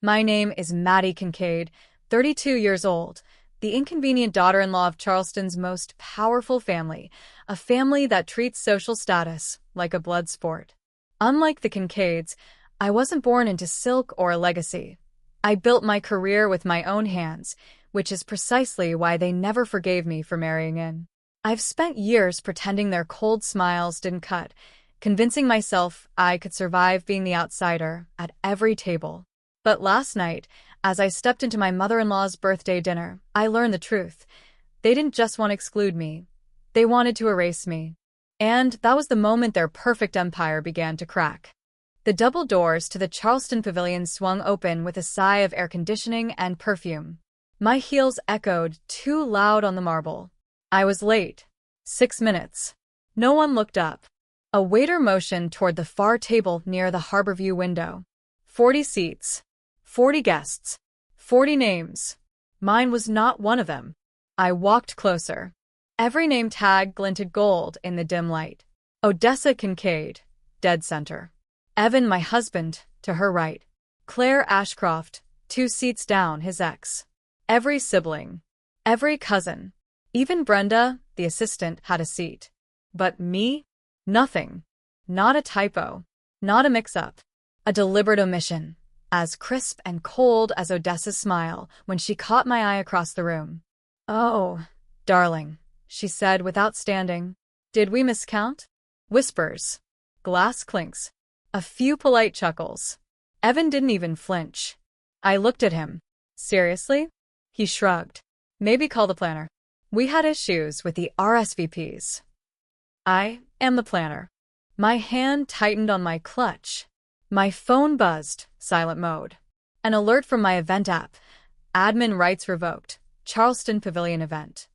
My name is Mattie Kincaid, 32 years old, the inconvenient daughter-in-law of Charleston's most powerful family, a family that treats social status like a blood sport. Unlike the Kincaids, I wasn't born into silk or a legacy. I built my career with my own hands, which is precisely why they never forgave me for marrying in. I've spent years pretending their cold smiles didn't cut, convincing myself I could survive being the outsider at every table. But last night, as I stepped into my mother-in-law's birthday dinner, I learned the truth. They didn't just want to exclude me. They wanted to erase me. And that was the moment their perfect empire began to crack. The double doors to the Charleston Pavilion swung open with a sigh of air conditioning and perfume. My heels echoed too loud on the marble. I was late. 6 minutes. No one looked up. A waiter motioned toward the far table near the Harborview window. 40 seats. 40 guests. 40 names. Mine was not one of them. I walked closer. Every name tag glinted gold in the dim light. Odessa Kincaid, dead center. Evan, my husband, to her right. Claire Ashcroft, 2 seats down, his ex. Every sibling. Every cousin. Even Brenda, the assistant, had a seat. But me? Nothing. Not a typo. Not a mix-up. A deliberate omission. As crisp and cold as Odessa's smile when she caught my eye across the room. "Oh, darling," she said without standing. "Did we miscount?" Whispers. Glass clinks. A few polite chuckles. Evan didn't even flinch. I looked at him. "Seriously?" He shrugged. "Maybe call the planner. We had issues with the RSVPs." "I am the planner." My hand tightened on my clutch. My phone buzzed, silent mode. An alert from my event app. Admin rights revoked. Charleston Pavilion event.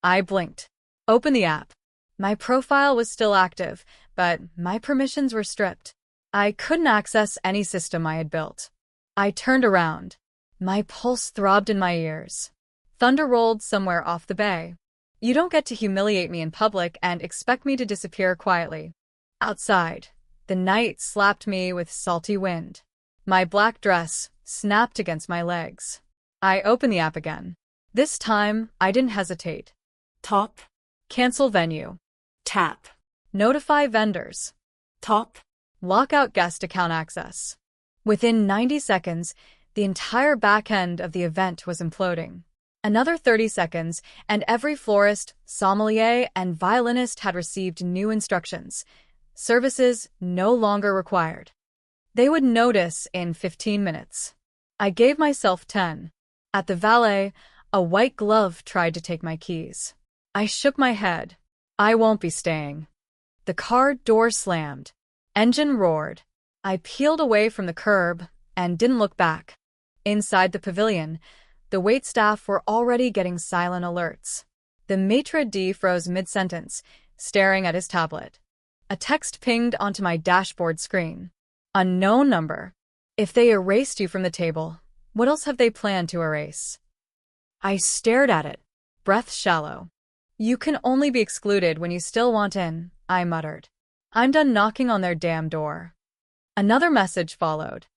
I blinked. Open the app. My profile was still active, but my permissions were stripped. I couldn't access any system I had built. I turned around. My pulse throbbed in my ears. Thunder rolled somewhere off the bay. You don't get to humiliate me in public and expect me to disappear quietly. Outside, the night slapped me with salty wind. My black dress snapped against my legs. I opened the app again. This time, I didn't hesitate. Top. Cancel venue. Tap. Notify vendors. Top. Lock out guest account access. Within 90 seconds, the entire back end of the event was imploding. Another 30 seconds, and every florist, sommelier, and violinist had received new instructions. Services no longer required. They would notice in 15 minutes. I gave myself 10. At the valet, a white glove tried to take my keys. I shook my head. I won't be staying. The car door slammed. Engine roared. I peeled away from the curb and didn't look back. Inside the pavilion, the waitstaff were already getting silent alerts. The maitre d' froze mid-sentence, staring at his tablet. A text pinged onto my dashboard screen. Unknown number. If they erased you from the table, what else have they planned to erase? I stared at it, breath shallow. You can only be excluded when you still want in, I muttered. I'm done knocking on their damn door. Another message followed.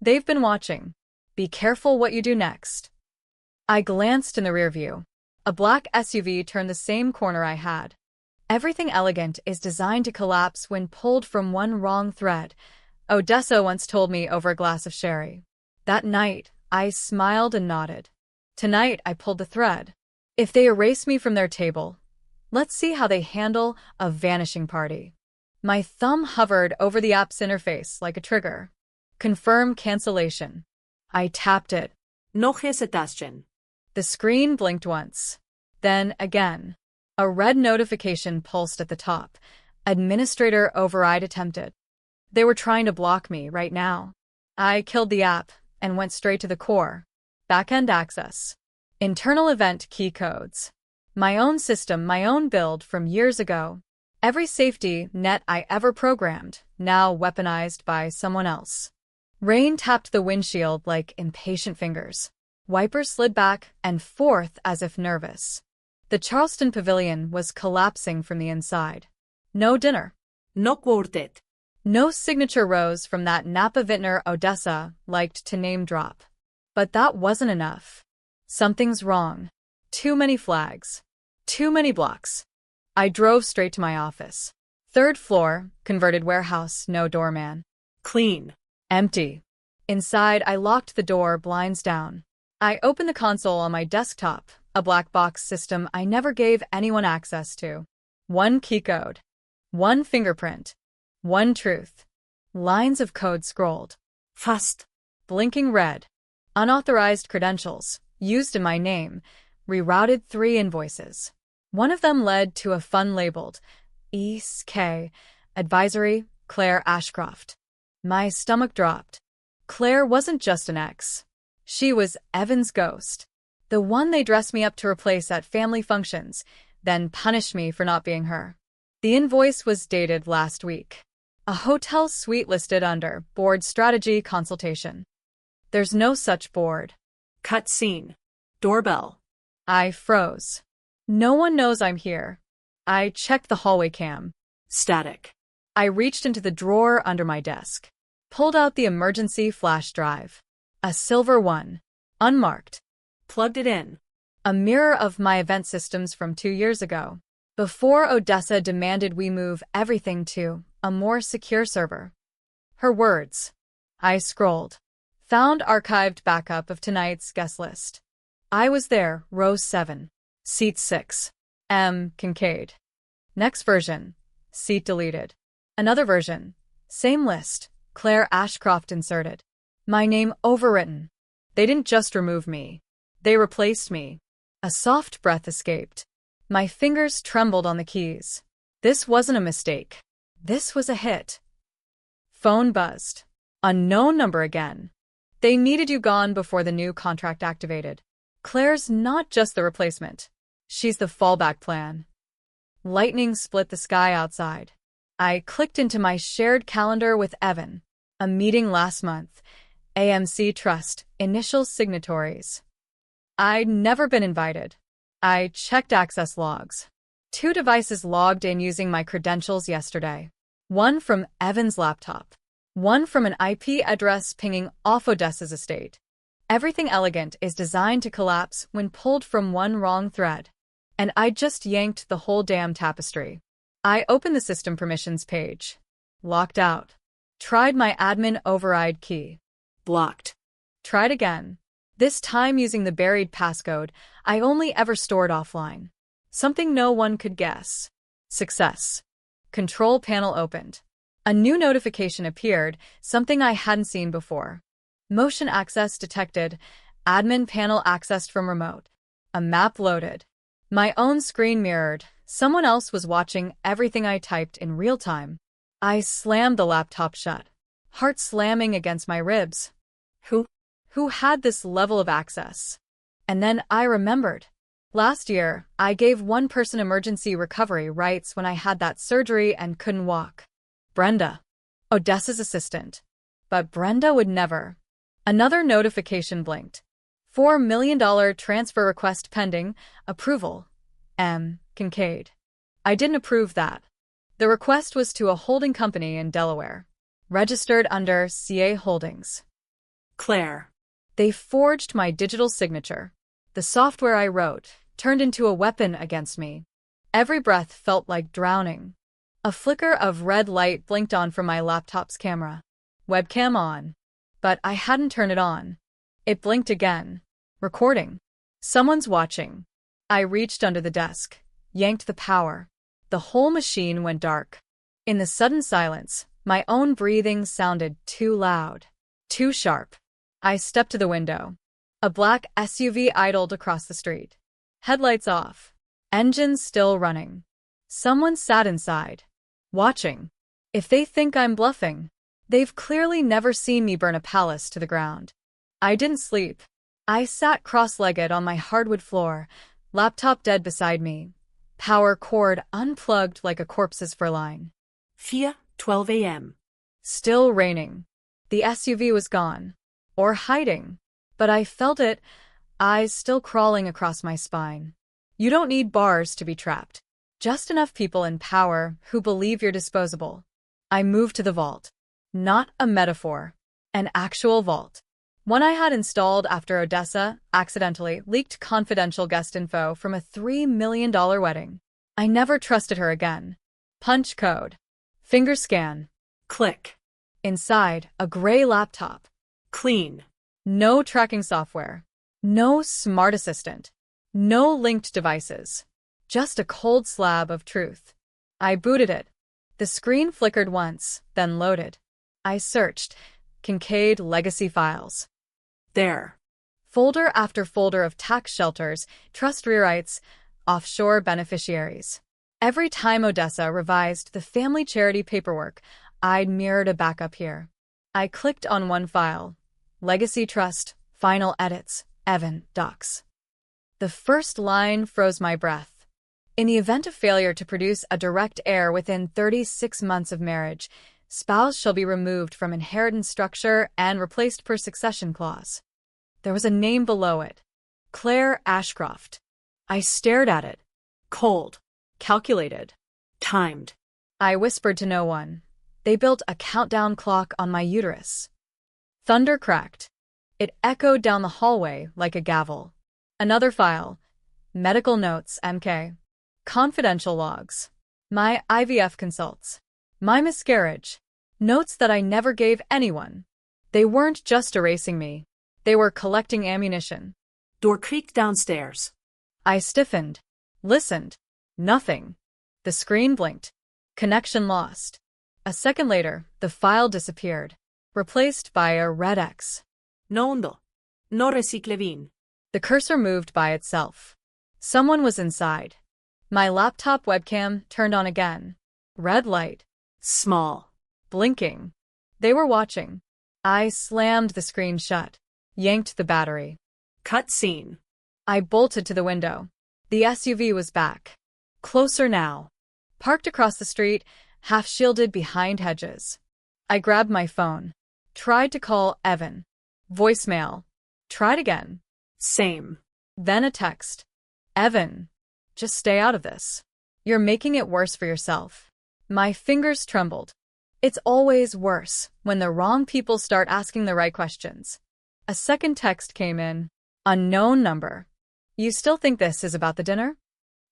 They've been watching. Be careful what you do next. I glanced in the rearview. A black SUV turned the same corner I had. Everything elegant is designed to collapse when pulled from one wrong thread, Odessa once told me over a glass of sherry. That night, I smiled and nodded. Tonight, I pulled the thread. If they erase me from their table, let's see how they handle a vanishing party. My thumb hovered over the app's interface like a trigger. Confirm cancellation. I tapped it. No hesitation. The screen blinked once. Then again. A red notification pulsed at the top. Administrator override attempted. They were trying to block me right now. I killed the app and went straight to the core. Backend access. Internal event key codes. My own system, my own build from years ago. Every safety net I ever programmed, now weaponized by someone else. Rain tapped the windshield like impatient fingers. Wipers slid back and forth as if nervous. The Charleston Pavilion was collapsing from the inside. No dinner. No quartet. No signature rose from that Napa vintner Odessa liked to name drop. But that wasn't enough. Something's wrong. Too many flags. Too many blocks. I drove straight to my office. Third floor, converted warehouse, no doorman. Clean. Empty. Inside, I locked the door, blinds down. I opened the console on my desktop, a black box system I never gave anyone access to. One key code. One fingerprint. One truth. Lines of code scrolled. Fast. Blinking red. Unauthorized credentials, used in my name, rerouted 3 invoices. One of them led to a fund labeled ESK, Advisory, Claire Ashcroft. My stomach dropped. Claire wasn't just an ex. She was Evan's ghost. The one they dressed me up to replace at family functions, then punished me for not being her. The invoice was dated last week. A hotel suite listed under Board Strategy Consultation. There's no such board. Cut scene. Doorbell. I froze. No one knows I'm here. I checked the hallway cam. Static. I reached into the drawer under my desk. Pulled out the emergency flash drive. A silver one. Unmarked. Plugged it in. A mirror of my event systems from 2 years ago. Before Odessa demanded we move everything to a more secure server. Her words. I scrolled. Found archived backup of tonight's guest list. I was there, row 7. Seat 6. M. Kincaid. Next version. Seat deleted. Another version. Same list. Claire Ashcroft inserted. My name overwritten. They didn't just remove me. They replaced me. A soft breath escaped. My fingers trembled on the keys. This wasn't a mistake. This was a hit. Phone buzzed. Unknown number again. They needed you gone before the new contract activated. Claire's not just the replacement. She's the fallback plan. Lightning split the sky outside. I clicked into my shared calendar with Evan. A meeting last month. AMC Trust, initial signatories. I'd never been invited. I checked access logs. 2 devices logged in using my credentials yesterday. One from Evan's laptop. One from an IP address pinging off Odessa's estate. Everything elegant is designed to collapse when pulled from one wrong thread. And I just yanked the whole damn tapestry. I opened the system permissions page. Locked out. Tried my admin override key. Blocked. Tried again. This time using the buried passcode I only ever stored offline. Something no one could guess. Success. Control panel opened. A new notification appeared, something I hadn't seen before. Motion access detected. Admin panel accessed from remote. A map loaded. My own screen mirrored. Someone else was watching everything I typed in real time. I slammed the laptop shut. Heart slamming against my ribs. Who had this level of access? And then I remembered. Last year, I gave one person emergency recovery rights when I had that surgery and couldn't walk. Brenda. Odessa's assistant. But Brenda would never. Another notification blinked. $4 million transfer request pending. Approval. M. Kincaid. I didn't approve that. The request was to a holding company in Delaware. Registered under CA Holdings. Claire. They forged my digital signature. The software I wrote turned into a weapon against me. Every breath felt like drowning. A flicker of red light blinked on from my laptop's camera. Webcam on. But I hadn't turned it on. It blinked again. Recording. Someone's watching. I reached under the desk, yanked the power. The whole machine went dark. In the sudden silence, my own breathing sounded too loud, too sharp. I stepped to the window. A black SUV idled across the street. Headlights off. Engines still running. Someone sat inside. Watching. If they think I'm bluffing, they've clearly never seen me burn a palace to the ground. I didn't sleep. I sat cross-legged on my hardwood floor, laptop dead beside me. Power cord unplugged like a corpse's furline. 4:12 a.m. Still raining. The SUV was gone. Or hiding. But I felt it, eyes still crawling across my spine. You don't need bars to be trapped. Just enough people in power who believe you're disposable. I moved to the vault. Not a metaphor. An actual vault. One I had installed after Odessa accidentally leaked confidential guest info from a $3 million wedding. I never trusted her again. Punch code. Finger scan. Click. Inside, a gray laptop. Clean. No tracking software. No smart assistant. No linked devices. Just a cold slab of truth. I booted it. The screen flickered once, then loaded. I searched. Kincaid legacy files. There. Folder after folder of tax shelters, trust rewrites, offshore beneficiaries. Every time Odessa revised the family charity paperwork, I'd mirrored a backup here. I clicked on one file. Legacy Trust, Final Edits, Evan, Docs. The first line froze my breath. In the event of failure to produce a direct heir within 36 months of marriage, spouse shall be removed from inheritance structure and replaced per succession clause. There was a name below it. Claire Ashcroft. I stared at it. Cold. Calculated. Timed. I whispered to no one. They built a countdown clock on my uterus. Thunder cracked. It echoed down the hallway like a gavel. Another file. Medical notes, MK. Confidential logs. My IVF consults. My miscarriage. Notes that I never gave anyone. They weren't just erasing me. They were collecting ammunition. Door creaked downstairs. I stiffened. Listened. Nothing. The screen blinked. Connection lost. A second later, the file disappeared, replaced by a red X. No hundo. No recicle bien. The cursor moved by itself. Someone was inside. My laptop webcam turned on again. Red light. Small. Blinking. They were watching. I slammed the screen shut. Yanked the battery. Cut scene. I bolted to the window. The SUV was back. Closer now. Parked across the street, half shielded behind hedges. I grabbed my phone. Tried to call Evan. Voicemail. Tried again. Same. Then a text. Evan, just stay out of this. You're making it worse for yourself. My fingers trembled. It's always worse when the wrong people start asking the right questions. A second text came in. Unknown number. You still think this is about the dinner?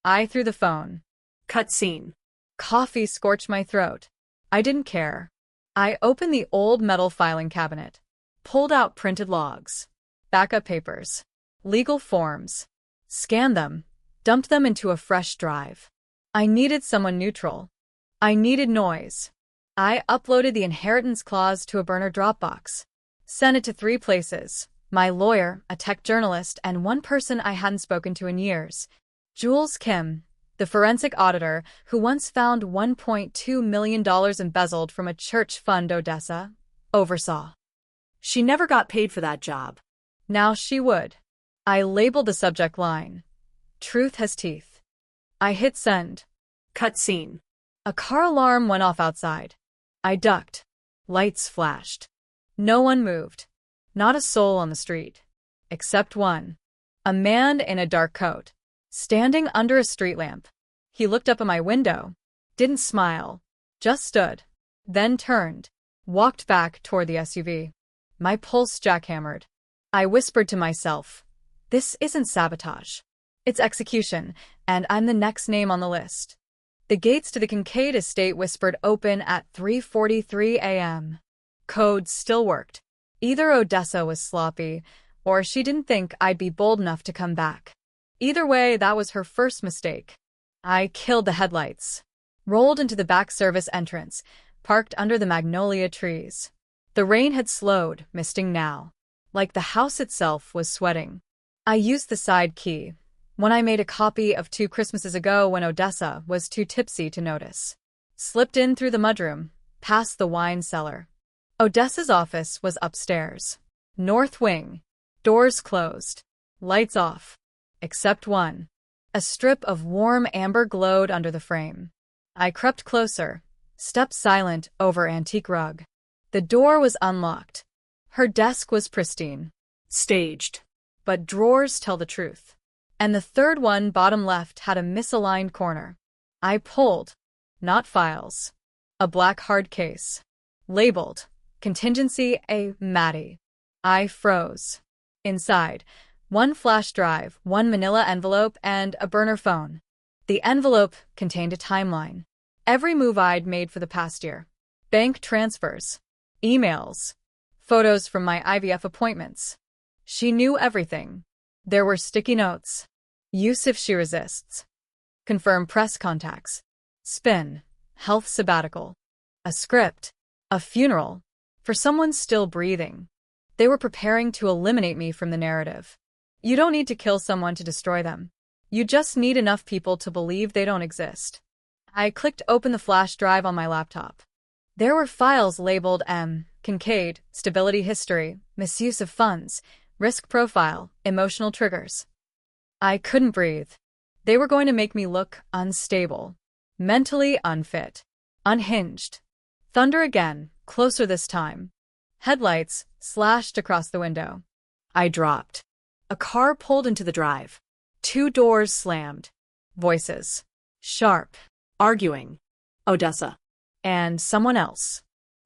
I threw the phone. Cut scene. Coffee scorched my throat. I didn't care. I opened the old metal filing cabinet. Pulled out printed logs. Backup papers. Legal forms. Scanned them. Dumped them into a fresh drive. I needed someone neutral. I needed noise. I uploaded the inheritance clause to a burner Dropbox. Sent it to 3 places. My lawyer, a tech journalist, and one person I hadn't spoken to in years. Jules Kim, the forensic auditor who once found $1.2 million embezzled from a church fund Odessa oversaw. She never got paid for that job. Now she would. I labeled the subject line. Truth has teeth. I hit send. Cut scene. A car alarm went off outside. I ducked. Lights flashed. No one moved. Not a soul on the street. Except one. A man in a dark coat. Standing under a street lamp. He looked up at my window. Didn't smile. Just stood. Then turned. Walked back toward the SUV. My pulse jackhammered. I whispered to myself, this isn't sabotage. It's execution, and I'm the next name on the list. The gates to the Kincaid estate whispered open at 3:43 a.m. Code still worked. Either Odessa was sloppy, or she didn't think I'd be bold enough to come back. Either way, that was her first mistake. I killed the headlights. Rolled into the back service entrance, parked under the magnolia trees. The rain had slowed, misting now. Like the house itself was sweating. I used the side key. One I made a copy of 2 Christmases ago when Odessa was too tipsy to notice. Slipped in through the mudroom, past the wine cellar. Odessa's office was upstairs. North wing. Doors closed. Lights off. Except one. A strip of warm amber glowed under the frame. I crept closer, stepped silent over antique rug. The door was unlocked. Her desk was pristine. Staged. But drawers tell the truth. And the third one, bottom left, had a misaligned corner. I pulled. Not files. A black hard case. Labeled. Contingency A. Mattie. I froze. Inside, one flash drive, one manila envelope, and a burner phone. The envelope contained a timeline. Every move I'd made for the past year. Bank transfers. Emails. Photos from my IVF appointments. She knew everything. There were sticky notes. Use if she resists. Confirm press contacts. Spin. Health sabbatical. A script. A funeral. For someone still breathing. They were preparing to eliminate me from the narrative. You don't need to kill someone to destroy them. You just need enough people to believe they don't exist. I clicked open the flash drive on my laptop. There were files labeled Kincaid, stability history, misuse of funds, risk profile, emotional triggers. I couldn't breathe. They were going to make me look unstable, mentally unfit, unhinged. Thunder again, closer this time. Headlights slashed across the window. I dropped. A car pulled into the drive. 2 doors slammed. Voices. Sharp. Arguing. Odessa. And someone else.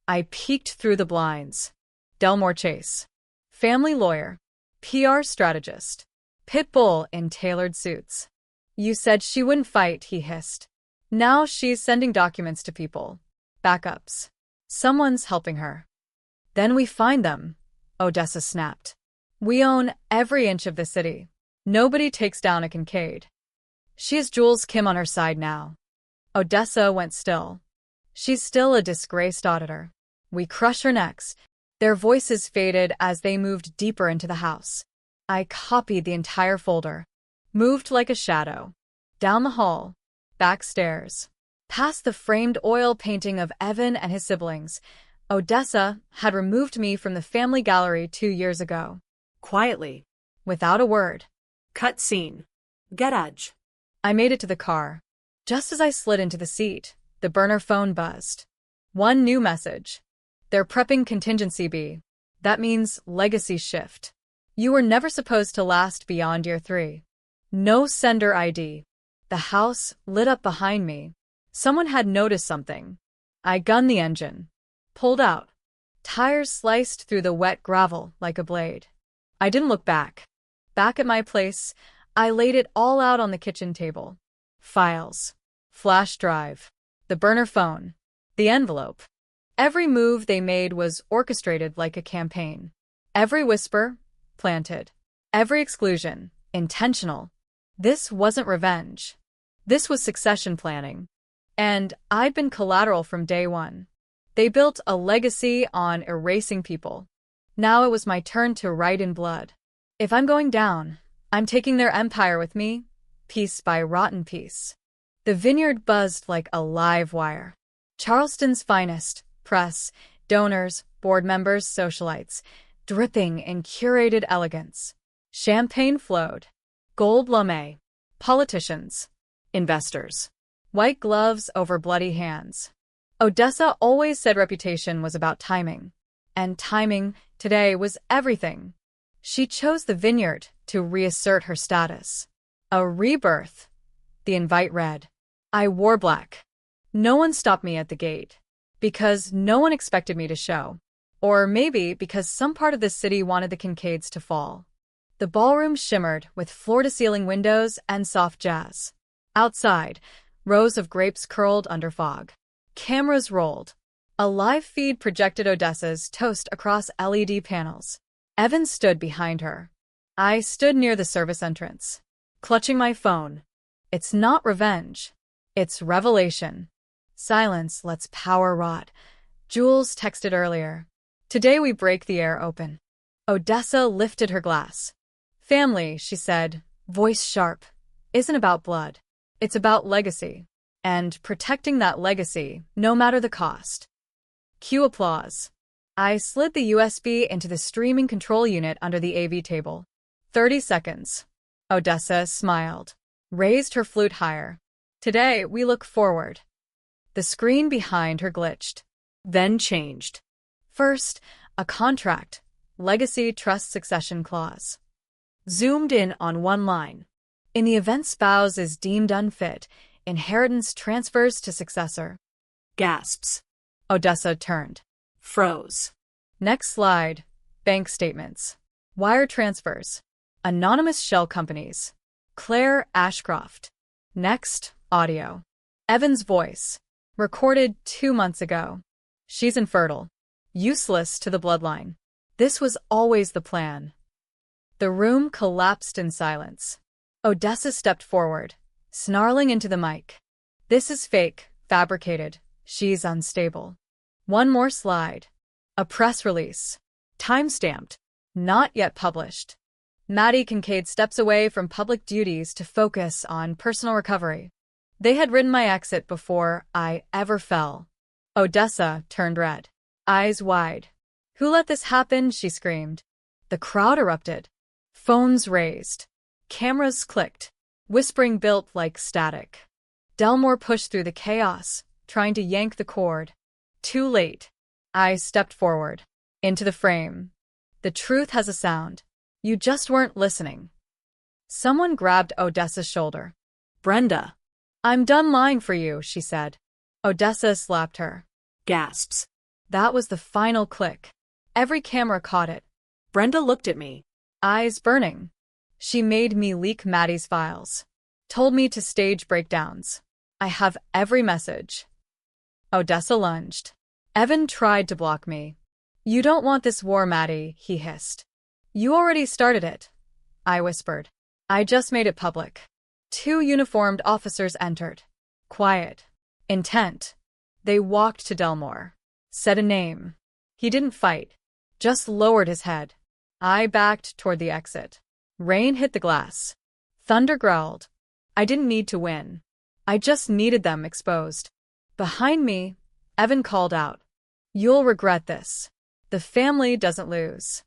I peeked through the blinds. Delmore Chase. Family lawyer. PR strategist. Pit bull in tailored suits. You said she wouldn't fight, he hissed. Now she's sending documents to people. Backups. Someone's helping her. Then we find them, Odessa snapped. We own every inch of the city. Nobody takes down a Kincaid. She has Jules Kim on her side now. Odessa went still. She's still a disgraced auditor. We crush her next. Their voices faded as they moved deeper into the house. I copied the entire folder. Moved like a shadow. Down the hall. Backstairs. Past the framed oil painting of Evan and his siblings. Odessa had removed me from the family gallery 2 years ago. Quietly. Without a word. Cut scene. Garage. I made it to the car. Just as I slid into the seat, the burner phone buzzed. One new message. They're prepping contingency B. That means legacy shift. You were never supposed to last beyond year 3. No sender ID. The house lit up behind me. Someone had noticed something. I gunned the engine. Pulled out. Tires sliced through the wet gravel like a blade. I didn't look back. Back at my place, I laid it all out on the kitchen table. Files. Flash drive. The burner phone. The envelope. Every move they made was orchestrated like a campaign. Every whisper, planted. Every exclusion, intentional. This wasn't revenge. This was succession planning. And I'd been collateral from day one. They built a legacy on erasing people. Now it was my turn to write in blood. If I'm going down, I'm taking their empire with me, piece by rotten piece. The vineyard buzzed like a live wire. Charleston's finest, press, donors, board members, socialites, dripping in curated elegance. Champagne flowed. Gold lame. Politicians. Investors. White gloves over bloody hands. Odessa always said reputation was about timing. And timing, today, was everything. She chose the vineyard to reassert her status. A rebirth. The invite read. I wore black. No one stopped me at the gate. Because no one expected me to show. Or maybe because some part of the city wanted the Kincaids to fall. The ballroom shimmered with floor-to-ceiling windows and soft jazz. Outside, rows of grapes curled under fog. Cameras rolled. A live feed projected Odessa's toast across LED panels. Evan stood behind her. I stood near the service entrance, clutching my phone. It's not revenge. It's revelation. Silence lets power rot. Jules texted earlier. Today we break the air open. Odessa lifted her glass. Family, she said, voice sharp, isn't about blood. It's about legacy. And protecting that legacy, no matter the cost. Cue applause. I slid the USB into the streaming control unit under the AV table. 30 seconds. Odessa smiled, raised her flute higher. Today, we look forward. The screen behind her glitched, then changed. First, a contract, legacy trust succession clause. Zoomed in on one line. In the event spouse is deemed unfit, inheritance transfers to successor. Gasps. Odessa turned. Froze. Next slide. Bank statements. Wire transfers. Anonymous shell companies. Claire Ashcroft. Next, audio. Evan's voice. Recorded 2 months ago. She's infertile. Useless to the bloodline. This was always the plan. The room collapsed in silence. Odessa stepped forward, snarling into the mic. This is fake, fabricated. She's unstable. One more slide. A press release. Time-stamped. Not yet published. Mattie Kincaid steps away from public duties to focus on personal recovery. They had written my exit before I ever fell. Odessa turned red, eyes wide. Who let this happen? She screamed. The crowd erupted. Phones raised. Cameras clicked. Whispering built like static. Delmore pushed through the chaos, trying to yank the cord. Too late. I stepped forward. Into the frame. The truth has a sound. You just weren't listening. Someone grabbed Odessa's shoulder. Brenda. I'm done lying for you, she said. Odessa slapped her. Gasps. That was the final click. Every camera caught it. Brenda looked at me. Eyes burning. She made me leak Mattie's files. Told me to stage breakdowns. I have every message. Odessa lunged. Evan tried to block me. You don't want this war, Mattie, he hissed. You already started it, I whispered. I just made it public. 2 uniformed officers entered. Quiet. Intent. They walked to Delmore. Said a name. He didn't fight. Just lowered his head. I backed toward the exit. Rain hit the glass. Thunder growled. I didn't need to win. I just needed them exposed. Behind me, Evan called out. You'll regret this. The family doesn't lose.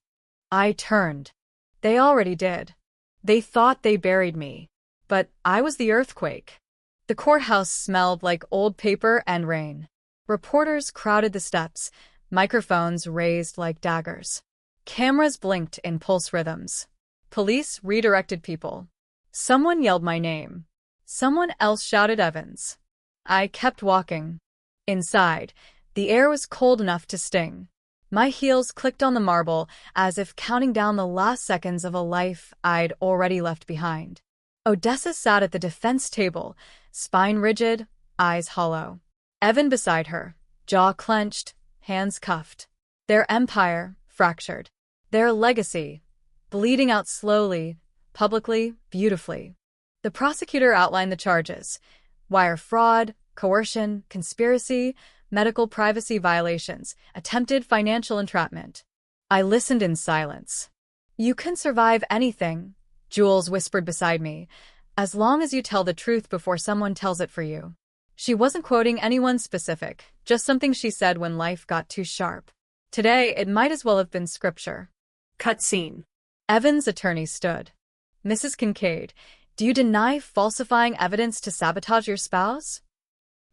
I turned. They already did. They thought they buried me. But I was the earthquake. The courthouse smelled like old paper and rain. Reporters crowded the steps, microphones raised like daggers. Cameras blinked in pulse rhythms. Police redirected people. Someone yelled my name. Someone else shouted Evans. I kept walking. Inside, the air was cold enough to sting. My heels clicked on the marble as if counting down the last seconds of a life I'd already left behind. Odessa sat at the defense table, spine rigid, eyes hollow. Evan beside her, jaw clenched, hands cuffed. Their empire fractured. Their legacy bleeding out slowly, publicly, beautifully. The prosecutor outlined the charges: wire fraud, coercion, conspiracy, medical privacy violations, attempted financial entrapment. I listened in silence. You can survive anything, Jules whispered beside me, as long as you tell the truth before someone tells it for you. She wasn't quoting anyone specific, just something she said when life got too sharp. Today, it might as well have been scripture. Cut scene. Evan's attorney stood. Mrs. Kincaid, do you deny falsifying evidence to sabotage your spouse?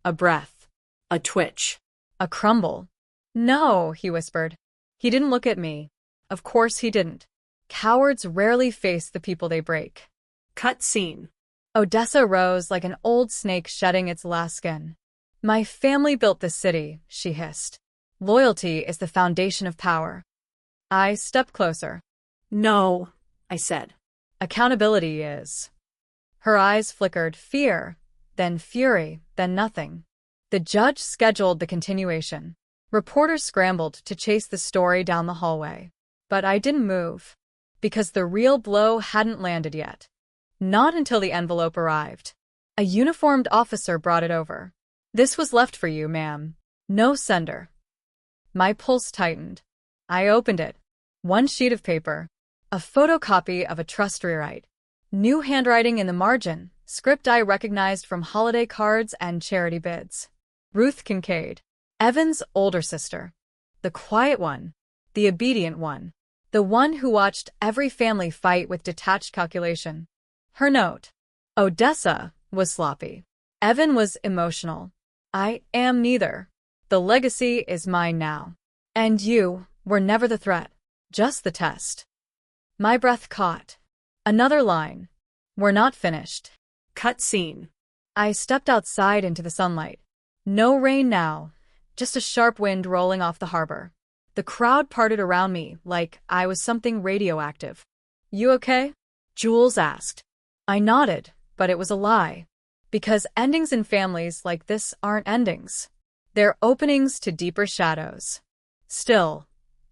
A breath. A twitch. A crumble. No, he whispered. He didn't look at me. Of course he didn't. Cowards rarely face the people they break. Cut scene. Odessa rose like an old snake shedding its last skin. My family built this city, she hissed. Loyalty is the foundation of power. I stepped closer. No, I said. Accountability is. Her eyes flickered, fear, then fury, then nothing. The judge scheduled the continuation. Reporters scrambled to chase the story down the hallway. But I didn't move. Because the real blow hadn't landed yet. Not until the envelope arrived. A uniformed officer brought it over. This was left for you, ma'am. No sender. My pulse tightened. I opened it. One sheet of paper. A photocopy of a trust rewrite. New handwriting in the margin, script I recognized from holiday cards and charity bids. Ruth Kincaid. Evan's older sister. The quiet one. The obedient one. The one who watched every family fight with detached calculation. Her note. Odessa was sloppy. Evan was emotional. I am neither. The legacy is mine now. And you were never the threat, just the test. My breath caught. Another line. We're not finished. Cut scene. I stepped outside into the sunlight. No rain now, just a sharp wind rolling off the harbor. The crowd parted around me like I was something radioactive. You okay? Jules asked. I nodded, but it was a lie. Because endings in families like this aren't endings. They're openings to deeper shadows. Still,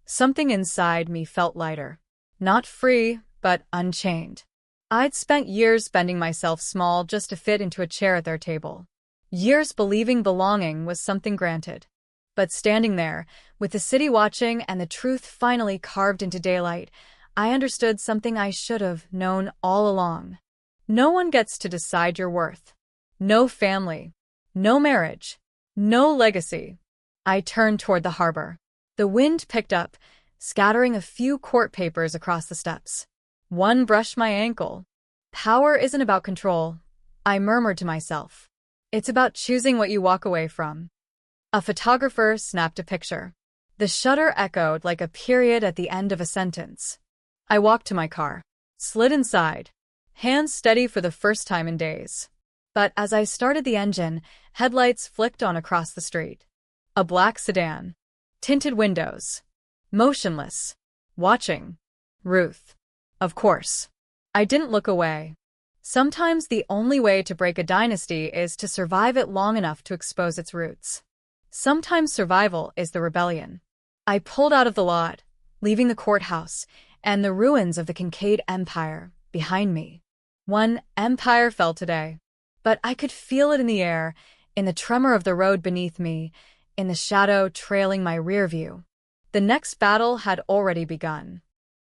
something inside me felt lighter. Not free, but unchained. I'd spent years bending myself small just to fit into a chair at their table. Years believing belonging was something granted. But standing there, with the city watching and the truth finally carved into daylight, I understood something I should have known all along. No one gets to decide your worth. No family. No marriage. No legacy. I turned toward the harbor. The wind picked up, scattering a few court papers across the steps. One brushed my ankle. Power isn't about control, I murmured to myself. It's about choosing what you walk away from. A photographer snapped a picture. The shutter echoed like a period at the end of a sentence. I walked to my car, slid inside, hands steady for the first time in days. But as I started the engine, headlights flicked on across the street. A black sedan. Tinted windows. Motionless. Watching. Ruth. Of course. I didn't look away. Sometimes the only way to break a dynasty is to survive it long enough to expose its roots. Sometimes survival is the rebellion. I pulled out of the lot, leaving the courthouse and the ruins of the Kincaid Empire behind me. One empire fell today, but I could feel it in the air, in the tremor of the road beneath me, in the shadow trailing my rear view. The next battle had already begun.